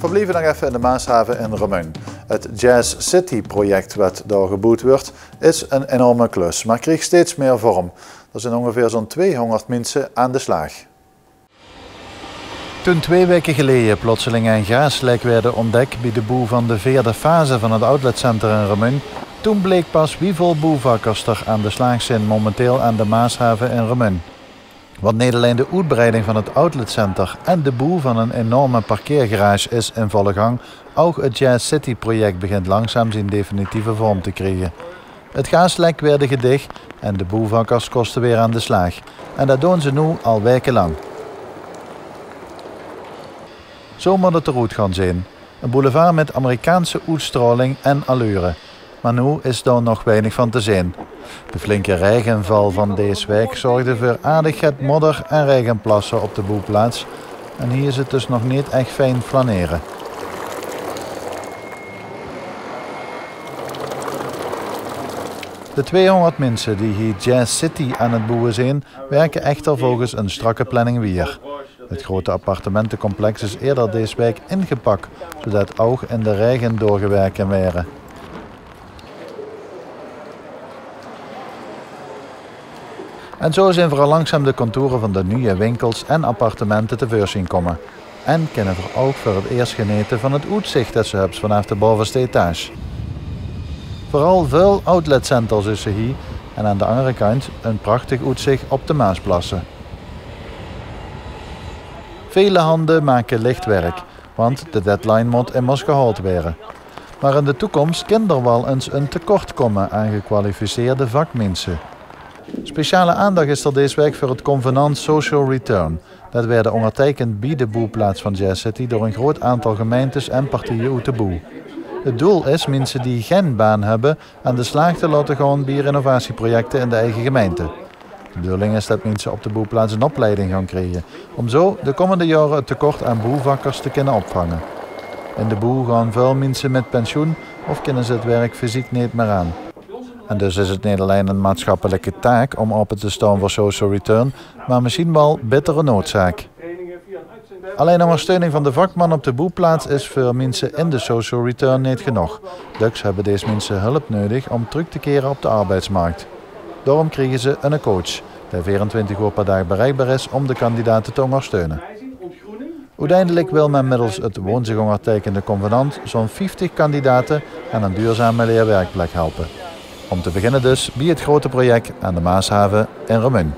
We blijven nog even in de Maashaven in Remun. Het Jazz City project wat daar gebouwd wordt, is een enorme klus, maar krijgt steeds meer vorm. Er zijn ongeveer zo'n 200 mensen aan de slag. Toen 2 weken geleden plotseling een gaslek werden ontdekt bij de bouw van de 4e fase van het outletcenter in Remun, toen bleek pas wieveel bouwvakkers er aan de slag zijn momenteel aan de Maashaven in Remun. Want niet alleen de uitbreiding van het outletcenter en de bouw van een enorme parkeergarage is in volle gang, ook het Jazz City project begint langzaam zijn definitieve vorm te krijgen. Het gaslek werd gedicht en de bouwvakkers kosten weer aan de slag. En dat doen ze nu al wekenlang. Zo moet het eruit gaan zien. Een boulevard met Amerikaanse uitstraling en allure. Maar nu is daar nog weinig van te zien. De flinke regenval van deze week zorgde voor aardig het modder en regenplassen op de bouwplaats. En hier is het dus nog niet echt fijn flaneren. De 200 mensen die hier Jazz City aan het bouwen zijn, werken echter volgens een strakke planning weer. Het grote appartementencomplex is eerder deze week ingepakt, zodat ook in de regen doorgewerkt kan worden. En zo zijn vooral langzaam de contouren van de nieuwe winkels en appartementen tevoorschijn komen. En kunnen we ook voor het eerst genieten van het uitzicht dat ze hebben vanaf de bovenste etage. Vooral veel outletcenters is er hier en aan de andere kant een prachtig uitzicht op de Maasplassen. Vele handen maken licht werk, want de deadline moet immers gehaald worden. Maar in de toekomst kan er wel eens een tekort komen aan gekwalificeerde vakmensen. Speciale aandacht is er deze week voor het convenant Social Return. Dat werd ondertekend bij de bouwplaats van Jazz City door een groot aantal gemeentes en partijen uit de bouw. Het doel is mensen die geen baan hebben aan de slag te laten gaan bij renovatieprojecten in de eigen gemeente. De bedoeling is dat mensen op de bouwplaats een opleiding gaan krijgen, om zo de komende jaren het tekort aan bouwvakkers te kunnen opvangen. In de bouw gaan veel mensen met pensioen of kunnen ze het werk fysiek niet meer aan. En dus is het niet alleen een maatschappelijke taak om open te staan voor social return, maar misschien wel bittere noodzaak. Alleen ondersteuning van de vakman op de bouwplaats is voor mensen in de social return niet genoeg. Dus hebben deze mensen hulp nodig om terug te keren op de arbeidsmarkt. Daarom krijgen ze een coach, die 24 uur per dag bereikbaar is om de kandidaten te ondersteunen. Uiteindelijk wil men middels het woonzijdig ondertekende convenant zo'n 50 kandidaten aan een duurzame leerwerkplek helpen. Om te beginnen dus bij het grote project aan de Maashaven in Remun.